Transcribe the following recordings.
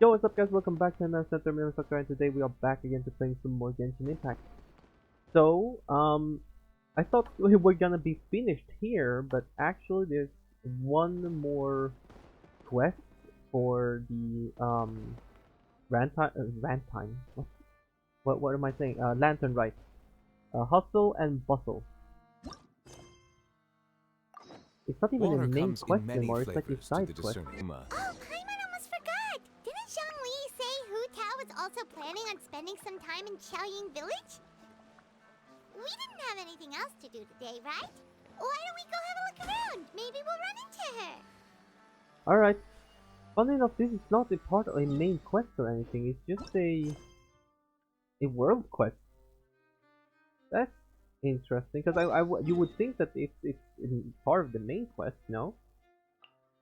Yo, what's up guys, welcome back to AnimeHealthcenter, and today we are back again to playing some more Genshin Impact. So, I thought we were gonna be finished here, but actually there's one more quest for the, Rantime, what am I saying? Lantern Rite. Hustle and Bustle. It's not even a main quest anymore, it's like a side quest. Oh, Paimon almost forgot! Didn't Zhongli say Hu Tao was also planning on spending some time in Xiaoying Village? We didn't have anything else to do today, right? Why don't we go have a look around? Maybe we'll run into her. Alright. Funny enough, this is not a part of a main quest or anything, it's just a world quest. That's interesting, because you would think that it's part of the main quest, no?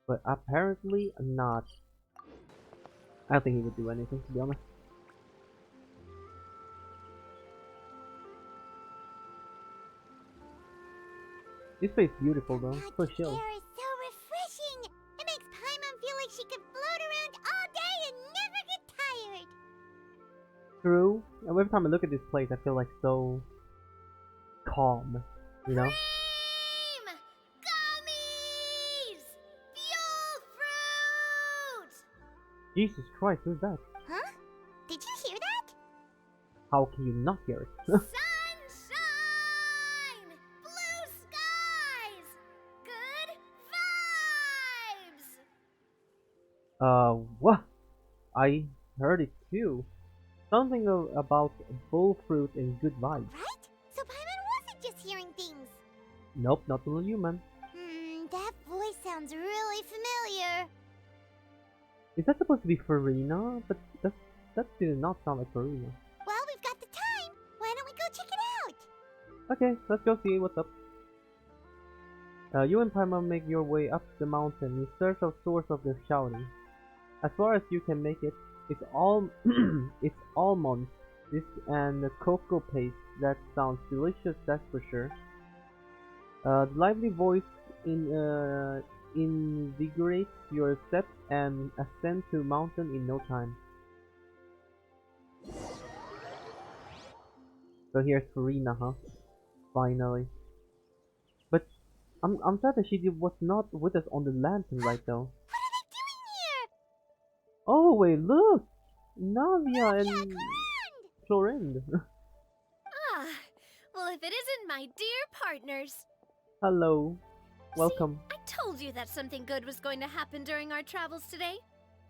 But apparently not. I don't think he would do anything, to be honest. This place is beautiful though, so chill. Air is so refreshing! It makes Paimon feel like she could float around all day and never get tired! True, and every time I look at this place I feel like so calm, you know? Cream! Gummies! Fuel fruit! Jesus Christ, who's that? Huh? Did you hear that? How can you not hear it? Sunshine! Blue skies! Good vibes! What? I heard it too. Something about bullfruit and good vibes. Right? So Paimon wasn't just hearing things. Nope, not the human. That voice sounds really familiar. Is that supposed to be FURINA? But that did not sound like FURINA. Well, we've got the time. Why don't we go check it out? Okay, let's go see what's up. You and Paimon make your way up the mountain in search of source of the shouting. As far as you can make it, it's all it's almonds, this and the cocoa paste. That sounds delicious, that's for sure. The lively voice invigorates your steps and ascend to mountain in no time. So here's FURINA, huh? Finally. But I'm sad that she was not with us on the lantern right though. What are they doing here? Oh wait, look! Navia and Come Florinde. Ah, well, if it isn't my dear partners. Hello. Welcome. See, I told you that something good was going to happen during our travels today.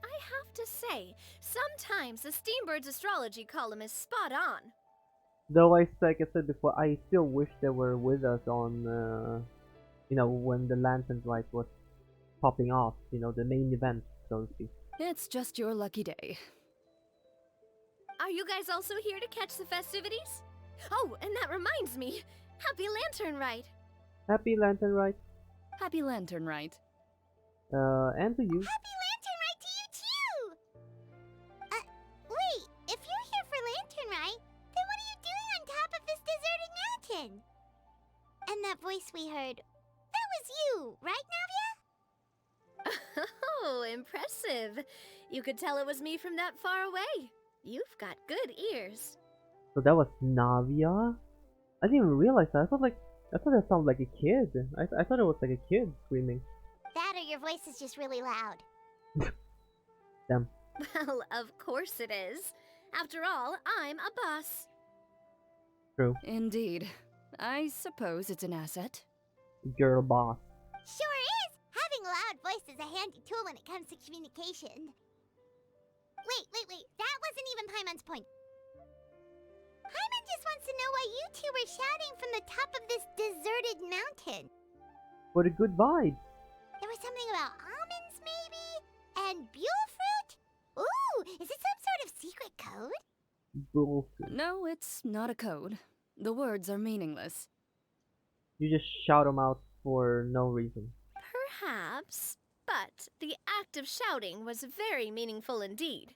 I have to say, sometimes the Steambird's astrology column is spot on. Though like I said before, I still wish they were with us on, you know, when the Lantern Rite was popping off, you know, the main event, so to speak. It's just your lucky day. Are you guys also here to catch the festivities? Oh, and that reminds me, Happy Lantern Rite! Happy Lantern Rite. Happy Lantern Rite. And to you. Happy Lantern Rite to you too! Wait, if you're here for Lantern Rite, then what are you doing on top of this deserted mountain? And that voice we heard, that was you, right, Navia? Oh, impressive. You could tell it was me from that far away. You've got good ears. So that was Navia? I didn't even realize that. I thought that sounded like a kid. I thought it was like a kid screaming. That or your voice is just really loud. Damn. Well, of course it is. After all, I'm a boss. True. Indeed. I suppose it's an asset. Girl boss. Sure is! Having a loud voice is a handy tool when it comes to communication. Wait. That wasn't even Paimon's point. Paimon just wants to know why you two were shouting from the top of this deserted mountain. For the good vibes. There was something about almonds, maybe? And buell fruit? Ooh, is it some sort of secret code? Bullshit. No, it's not a code. The words are meaningless. You just shout them out for no reason. Perhaps, but the act of shouting was very meaningful indeed.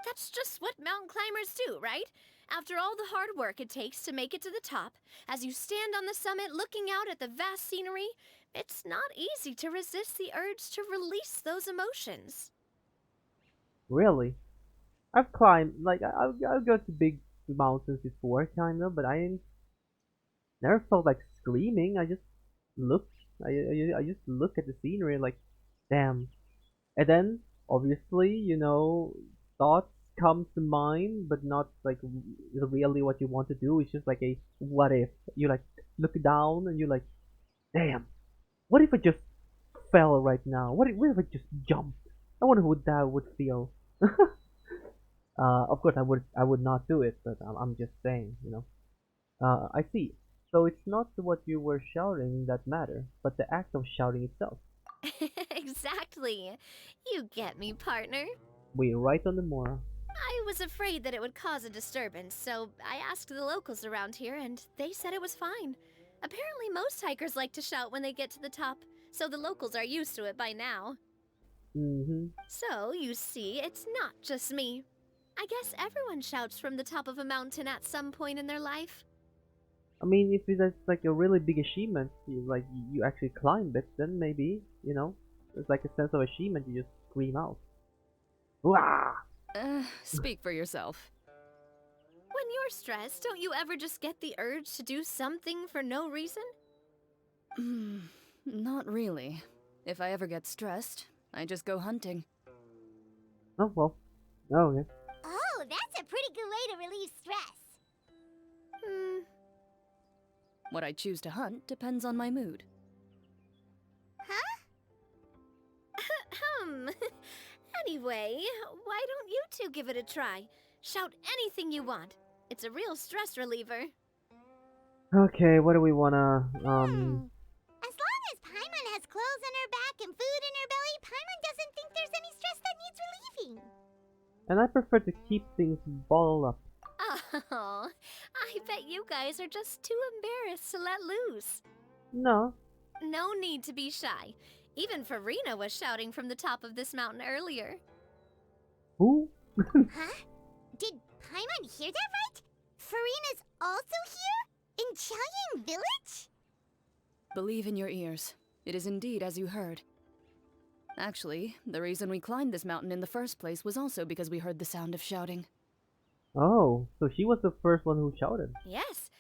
That's just what mountain climbers do, right? After all the hard work it takes to make it to the top, as you stand on the summit looking out at the vast scenery, it's not easy to resist the urge to release those emotions. Really? I've climbed, like, I've got to big mountains before, kind of, but I never felt like screaming. I just look, I just look at the scenery like, damn. And then, obviously, thoughts come to mind, but not like really what you want to do. It's just like a what if. You like look down and you're like, damn, what if I just fell right now? What if I just jumped? I wonder how that would feel. Of course, I would not do it, but I'm just saying. I see. So it's not what you were shouting that matter, but the act of shouting itself. Exactly. You get me, partner. We're right on the moral. I was afraid that it would cause a disturbance, so I asked the locals around here, and they said it was fine. Apparently, most hikers like to shout when they get to the top, so the locals are used to it by now. Mm-hmm. So, you see, it's not just me. I guess everyone shouts from the top of a mountain at some point in their life. I mean, if that's like a really big achievement, like you actually climb it, then maybe, it's like a sense of achievement. You just scream out. Wah! Speak for yourself. When you're stressed, don't you ever just get the urge to do something for no reason? Not really. If I ever get stressed, I just go hunting. Oh well. Oh yeah. Oh, that's a pretty good way to relieve stress. What I choose to hunt depends on my mood. Huh? Anyway, why don't you two give it a try? Shout anything you want. It's a real stress reliever. Okay, what do we wanna As long as Paimon has clothes on her back and food in her belly, Paimon doesn't think there's any stress that needs relieving. And I prefer to keep things bottled up. Oh, I bet you guys are just too embarrassed to let loose. No. No need to be shy. Even FURINA was shouting from the top of this mountain earlier. Who? Huh? Did Paimon hear that right? Furina's also here? In Chaoyang Village? Believe in your ears. It is indeed as you heard. Actually, the reason we climbed this mountain in the first place was also because we heard the sound of shouting. Oh, so she was the first one who shouted. Yes,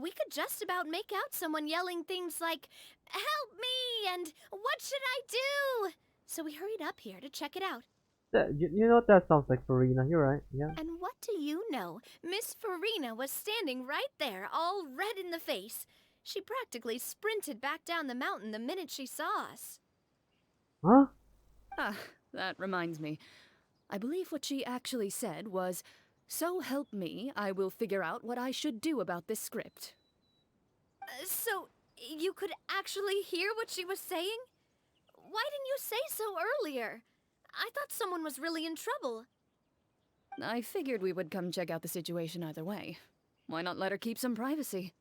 we could just about make out someone yelling things like, "Help me!" and "What should I do?" So we hurried up here to check it out. You know what, that sounds like Farina. You're right. Yeah. And what do you know? Miss FURINA was standing right there, all red in the face. She practically sprinted back down the mountain the minute she saw us. Huh? Ah, that reminds me. I believe what she actually said was, "So help me, I will figure out what I should do about this script." So, you could actually hear what she was saying? Why didn't you say so earlier? I thought someone was really in trouble. I figured we would come check out the situation either way. Why not let her keep some privacy?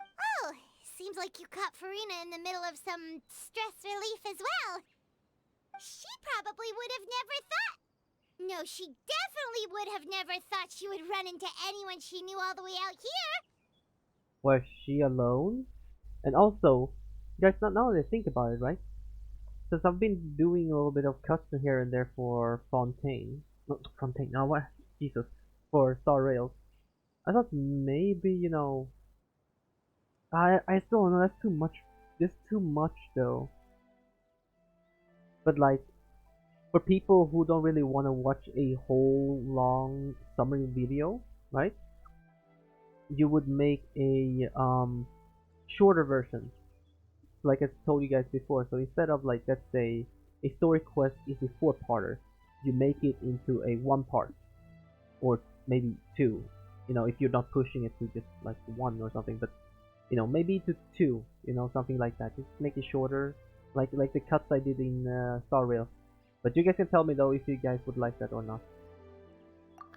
Oh, seems like you caught Furina in the middle of some stress relief as well. She probably would have never thought. No, she definitely would have never thought she would run into anyone she knew all the way out here. Was she alone? And also, guys, now that I think about it, right? Since I've been doing a little bit of custom here and there for Fontaine. Not Fontaine, no, what? Jesus. For Star Rails. I thought maybe, I still don't know, that's too much. There's too much, though. But, like, for people who don't really want to watch a whole long summary video, right? You would make a shorter version, like I told you guys before. So instead of, like, let's say a story quest is a 4-parter, you make it into a 1-part or maybe 2. If you're not pushing it to just like 1 or something, but maybe to 2. Something like that. Just make it shorter, like the cuts I did in Star Rail. But you guys can tell me though if you guys would like that or not.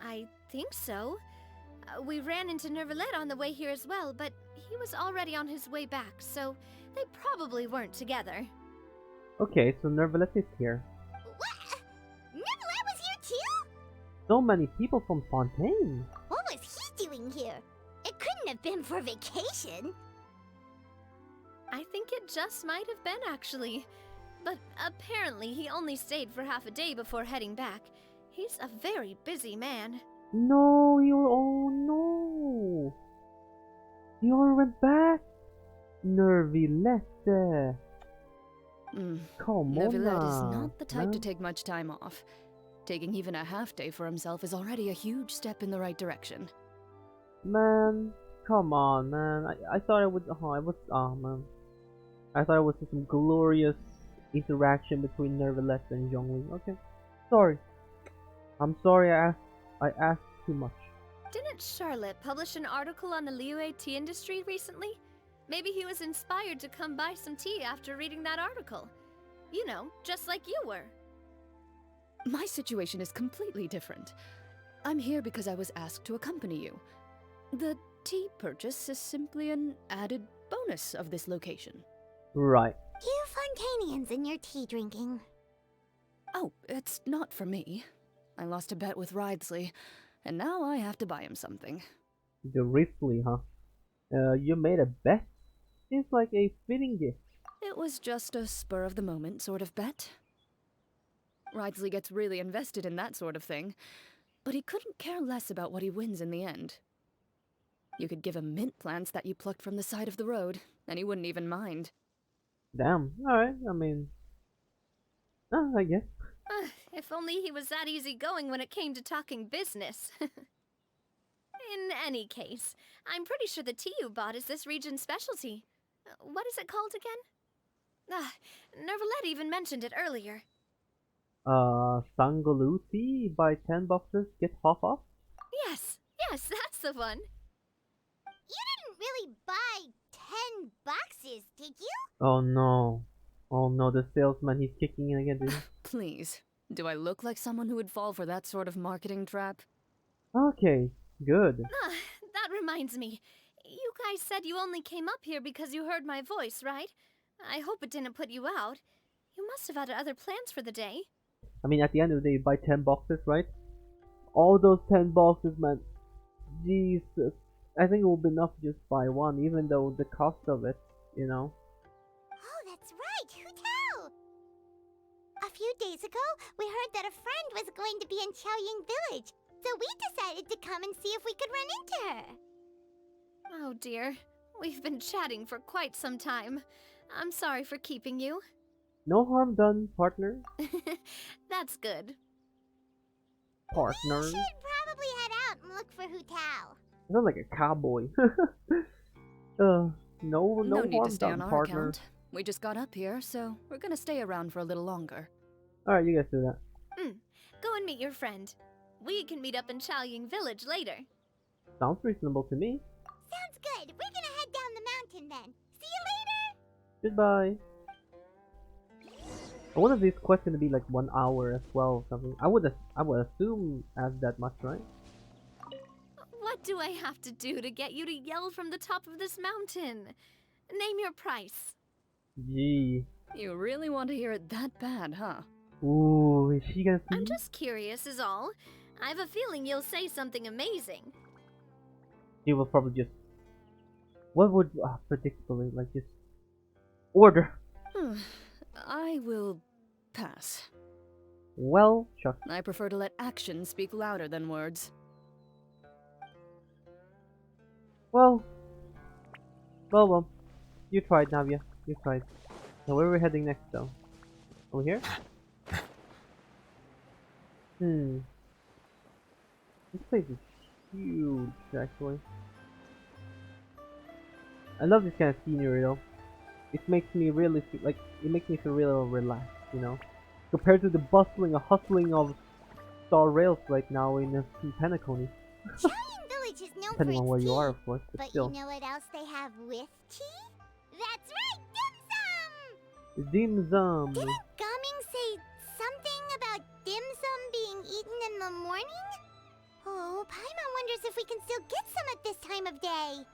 I think so. We ran into Nervalet on the way here as well, but he was already on his way back, so they probably weren't together. Okay, so Nervalet is here. What? Nervalet was here too? So many people from Fontaine. What was he doing here? It couldn't have been for vacation. I think it just might have been, actually. But apparently he only stayed for half a day before heading back. He's a very busy man. No, oh no! You all went back? Nervillette! Come on Neuvillette is now, not the type to man. take much time off. Taking even a half day for himself is already a huge step in the right direction. Man, come on, man. I thought man. I thought it was some glorious interaction between Nervillette and Zhongli. Okay, sorry. I'm sorry I asked too much. Didn't Charlotte publish an article on the LIYUE tea industry recently? Maybe he was inspired to come buy some tea after reading that article. You know, just like you were. My situation is completely different. I'm here because I was asked to accompany you. The tea purchase is simply an added bonus of this location. Right. You Fontanians and your tea drinking. Oh, it's not for me. I lost a bet with Ridesley, and now I have to buy him something. The Ripley, huh? You made a bet? Seems like a fitting gift. It was just a spur-of-the-moment sort of bet. Ridesley gets really invested in that sort of thing, but he couldn't care less about what he wins in the end. You could give him mint plants that you plucked from the side of the road, and he wouldn't even mind. Damn. Alright, I mean... I guess. If only he was that easygoing when it came to talking business. In any case, I'm pretty sure the tea you bought is this region's specialty. What is it called again? Nervillette even mentioned it earlier. Sangoluti, buy 10 boxes, get half off? Yes, that's the one. You didn't really buy 10 boxes, did you? Oh no. Oh no, the salesman, he's kicking in again, dude. Please, do I look like someone who would fall for that sort of marketing trap? Okay, good. That reminds me. You guys said you only came up here because you heard my voice, right? I hope it didn't put you out. You must have had other plans for the day. I mean, at the end of the day, you buy 10 boxes, right? All those 10 boxes, man. Jesus. I think it will be enough to just buy one, even though the cost of it, you know. Oh, that's right, who tell? A few days ago, we heard that a friend was going to be in Chaoying Village, so we decided to come and see if we could run into her. Oh dear. We've been chatting for quite some time. I'm sorry for keeping you. No harm done, partner. That's good. Partner. We should probably head out and look for Hu Tao. Sounds like a cowboy. No No need harm to stay done, on our partner. account. We just got up here, so we're gonna stay around for a little longer. Alright, you guys do that. Go and meet your friend. We can meet up in Chaoying Village later. Sounds reasonable to me. Sounds good. We're gonna head down the mountain then. See you later! Goodbye. I wonder if this quest gonna be like 1 hour as well or something. I would assume as that much, right? What do I have to do to get you to yell from the top of this mountain? Name your price. Gee. You really want to hear it that bad, huh? Ooh, is she gonna see? I'm just curious is all. I have a feeling you'll say something amazing. She will probably just... What would... predictably, like just... Order! I will pass. Well, shucks. I prefer to let actions speak louder than words. Well. You tried, Navia. You tried. Now where are we heading next, though? Over here? This place is huge, actually. I love this kind of scenery, though. It makes me really feel, like, it makes me feel real relaxed, you know? Compared to the bustling and hustling of Star Rails right now in Penacony. Chaoying Village is known for Depending its on where tea. you are, of course, but But still. you know what else they have with tea? That's right, dim sum! Dim Zum! Didn't Gaming say something about dim sum being eaten in the morning? Oh, Paimon wonders if we can still get some at this time of day.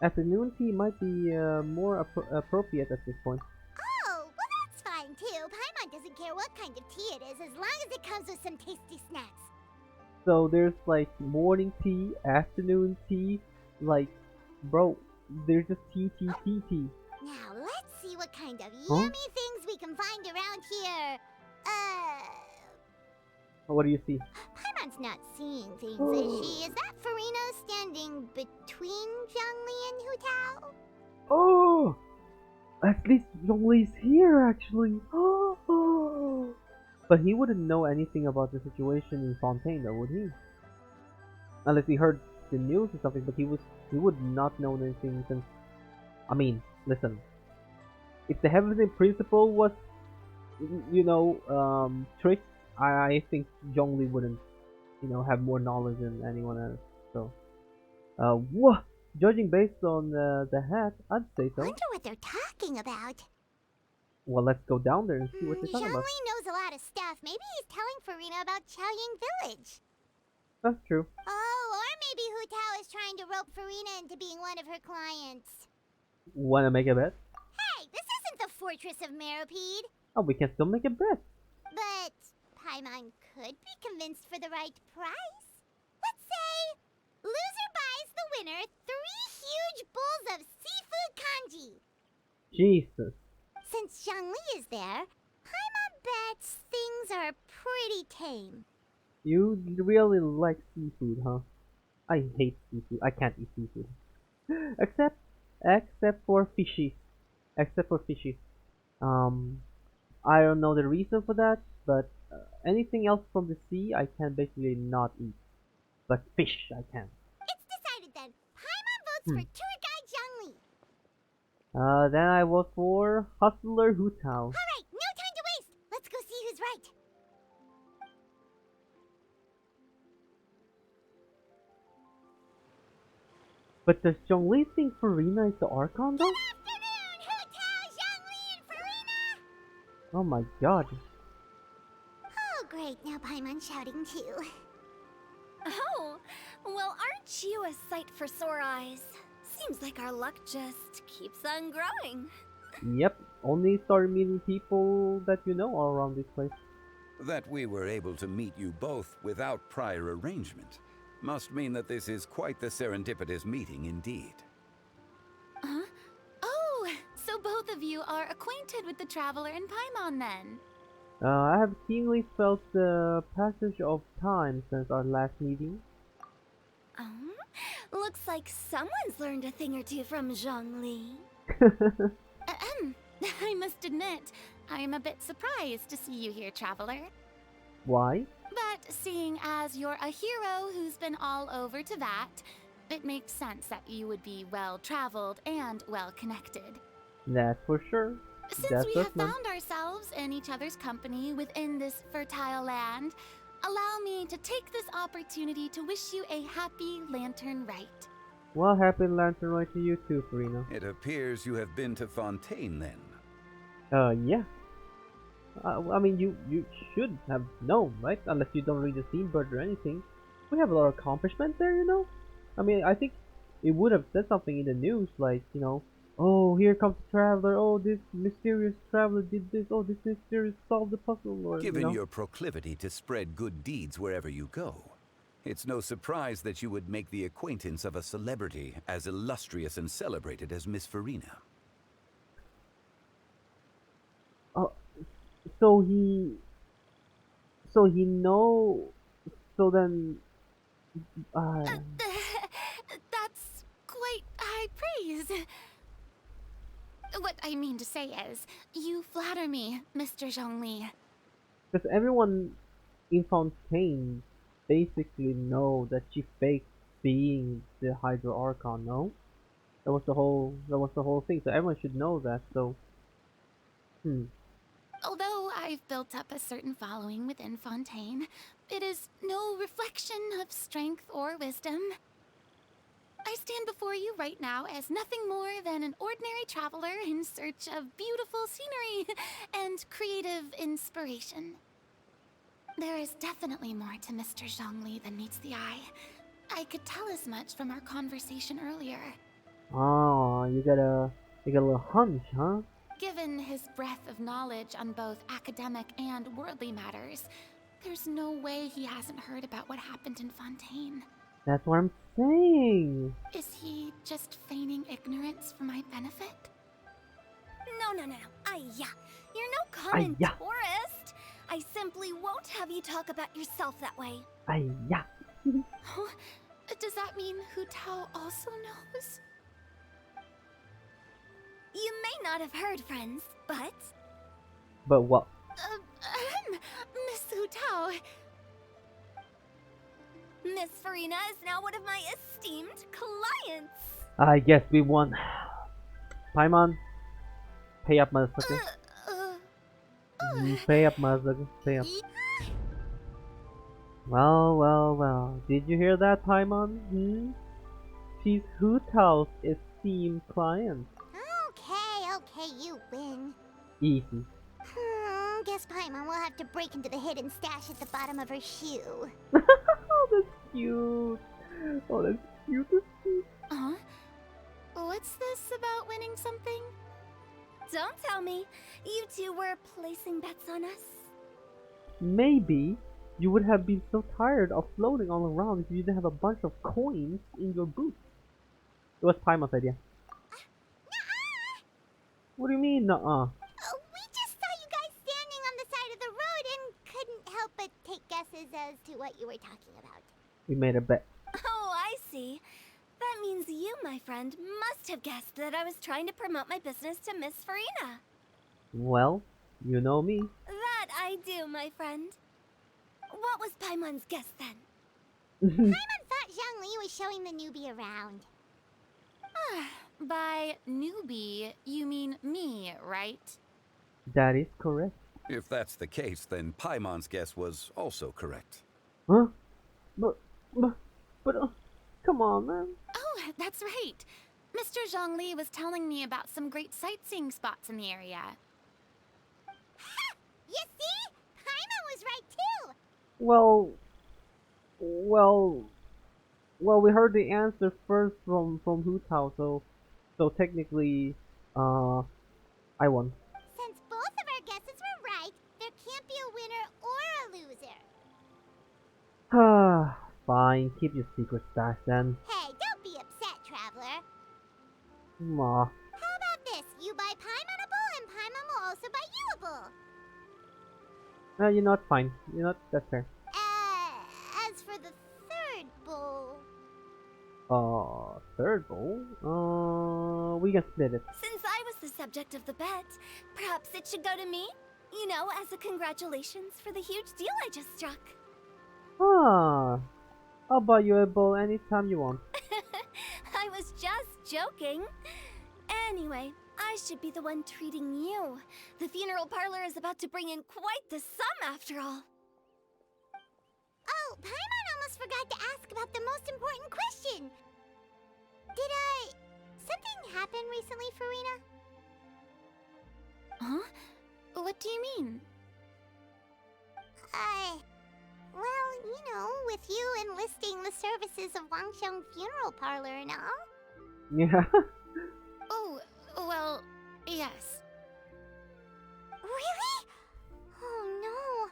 Afternoon tea might be more appropriate at this point. Oh, well that's fine too. Paimon doesn't care what kind of tea it is as long as it comes with some tasty snacks. So there's like morning tea, afternoon tea, like, bro, there's just tea. Now let's see what kind of yummy things we can find around here. What do you see? Paimon's not seeing things, is she? Is that Furina standing between Zhongli and Hu Tao? Oh! At least Zhongli's here, actually. Oh! But he wouldn't know anything about the situation in Fontaine, though, would he? Unless he heard the news or something, but he would not know anything since... I mean, listen. If the Heavenly Principle was, tricked, I think Zhongli wouldn't, have more knowledge than anyone else. So, what? Judging based on the hat, I'd say so. Wonder what they're talking about. Well, let's go down there and see what they're talking about. Zhongli knows a lot of stuff. Maybe he's telling Furina about Chaoying Village. That's true. Oh, or maybe Hu Tao is trying to rope Furina into being one of her clients. Wanna make a bet? Hey, this isn't the Fortress of Meropide. Oh, we can still make a bet. But Paimon could be convinced for the right price. Let's say loser buys the winner 3 huge bowls of seafood kanji. Jesus. Since Zhongli is there, Paimon bets things are pretty tame. You really like seafood, huh? I hate seafood. I can't eat seafood. Except for fishy. Except for fishy. I don't know the reason for that, but anything else from the sea I can basically not eat. But fish I can. It's decided then. Paimon votes for tour guide Zhongli. Then I vote for Hustler Hu Tao. Alright, no time to waste. Let's go see who's right. But does Zhongli think Furina is the Archon though? Good afternoon, Hu Tao, Zhongli, and Furina! Oh my god. Oh, great. Now Paimon's shouting too. Oh, well, aren't you a sight for sore eyes? Seems like our luck just keeps on growing. Yep, only started meeting people that you know all around this place. That we were able to meet you both without prior arrangement must mean that this is quite the serendipitous meeting indeed. Huh? Oh, so both of you are acquainted with the Traveler and Paimon then? I have keenly felt the passage of time since our last meeting. Looks like someone's learned a thing or two from Zhongli. I must admit, I am a bit surprised to see you here, Traveler. Why? But seeing as you're a hero who's been all over to that, it makes sense that you would be well-traveled and well-connected. That's for sure. Since we have found ourselves in each other's company within this fertile land, allow me to take this opportunity to wish you a happy Lantern Rite. Well, happy Lantern Rite to you too, Furina. It appears you have been to Fontaine then. Yeah. I mean, you should have known, right? Unless you don't read the theme bird or anything. We have a lot of accomplishments there, you know? I mean, I think it would have said something in the news, like, oh, here comes the traveler, oh, this mysterious traveler did this, oh, this mysterious solved the puzzle, or, Given your proclivity to spread good deeds wherever you go, it's no surprise that you would make the acquaintance of a celebrity as illustrious and celebrated as Miss Furina. So he then, That's quite high praise. What I mean to say is, you flatter me, Mr. Zhongli. because everyone in Fontaine basically know that she faked being the Hydra Archon, no? That was the whole thing, so everyone should know that, so, Although I've built up a certain following within Fontaine, it is no reflection of strength or wisdom. I stand before you right now as nothing more than an ordinary traveler in search of beautiful scenery and creative inspiration. There is definitely more to Mr. Zhongli than meets the eye. I could tell as much from our conversation earlier. oh, you got a little hunch, huh? Given his breadth of knowledge on both academic and worldly matters, there's no way he hasn't heard about what happened in Fontaine. That's what I'm saying. Is he just feigning ignorance for my benefit? No. You're no common Ay-ya. tourist. I simply won't have you talk about yourself that way. Yeah. Huh? Does that mean Hu Tao also knows? You may not have heard, friends, but But what? Miss Hu Tao. Miss FURINA is now one of my esteemed clients. I guess we won. Paimon, pay up, motherfucker. Pay up, motherfucker. Pay up. Well. Did you hear that, Paimon? She's Hu Tao's esteemed client. Okay, you win. Easy. Guess Paimon will have to break into the hidden stash at the bottom of her shoe. Oh, that's cute. Oh, that's cute. That's cute. Huh? What's this about winning something? Don't tell me. You two were placing bets on us. Maybe you would have been so tired of floating all around if you didn't have a bunch of coins in your boots. It was Paimon's idea. Nuh-uh! What do you mean, nuh-uh? We just saw you guys standing on the side of the road and couldn't help but take guesses as to what you were talking about. We made a bet. Oh, I see. That means you, my friend, must have guessed that I was trying to promote my business to Miss FURINA. Well, you know me. That I do, my friend. What was Paimon's guess then? Paimon thought Zhongli was showing the newbie around. By newbie, you mean me, right? That is correct. If that's the case, then Paimon's guess was also correct. Huh? But, come on, man. Oh, that's right. Mr. Zhongli was telling me about some great sightseeing spots in the area. Ha! You see? Paimon was right too! Well, we heard the answer first from Hu Tao, so technically, I won. Since both of our guesses were right, there can't be a winner or a loser. Fine, keep your secret stash then. Hey, don't be upset, Traveler. Aw. How about this? You buy Paimonable and Paimon will also buy Youable. You know what, fine. You know what, that's fair. As for the third bowl... Third bowl? We can split it. Since I was the subject of the bet, perhaps it should go to me? You know, as a congratulations for the huge deal I just struck. I'll buy you a bowl anytime you want. I was just joking. Anyway, I should be the one treating you. The funeral parlor is about to bring in quite the sum after all. Oh, Paimon almost forgot to ask about the most important question. Something happen recently, FURINA? Huh? What do you mean? Well, you know, with you enlisting the services of Wangsheng Funeral Parlor and all. Yeah. Oh, well, yes. Really? Oh no.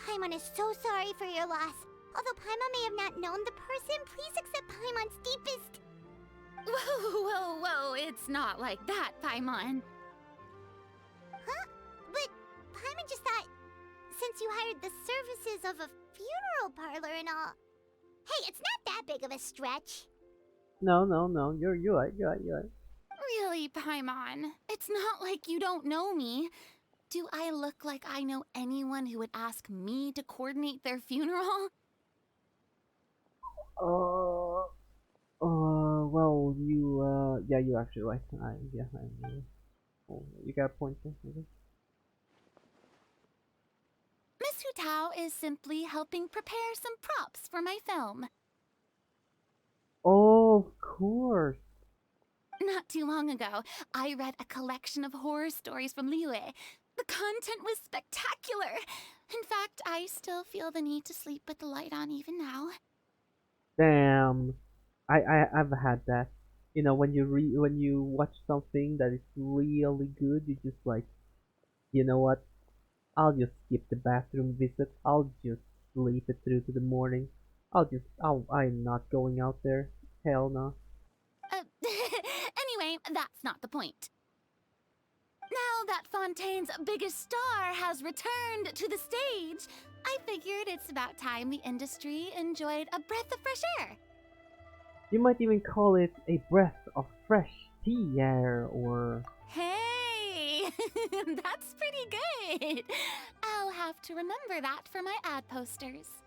Paimon is so sorry for your loss. Although Paimon may have not known the person, please accept Paimon's deepest... Whoa, it's not like that, Paimon. Huh? But Paimon just thought, since you hired the services of a funeral parlor and all... Hey, it's not that big of a stretch. No. You're right. Really, Paimon? It's not like you don't know me. Do I look like I know anyone who would ask me to coordinate their funeral? Well, yeah, you're actually right. Oh, you got a point there, okay. Miss Hu Tao is simply helping prepare some props for my film. Oh, of course. Not too long ago, I read a collection of horror stories from LIYUE. The content was spectacular. In fact, I still feel the need to sleep with the light on even now. Damn. I've had that. You know, when you watch something that is really good, you just like, you know what? I'll just skip the bathroom visit. I'll just sleep it through to the morning. I'm not going out there. Hell no. Anyway, that's not the point. Now that Fontaine's biggest star has returned to the stage, I figured it's about time the industry enjoyed a breath of fresh air. You might even call it a breath of fresh tea air, or... Hey, that's pretty good. I'll have to remember that for my ad posters.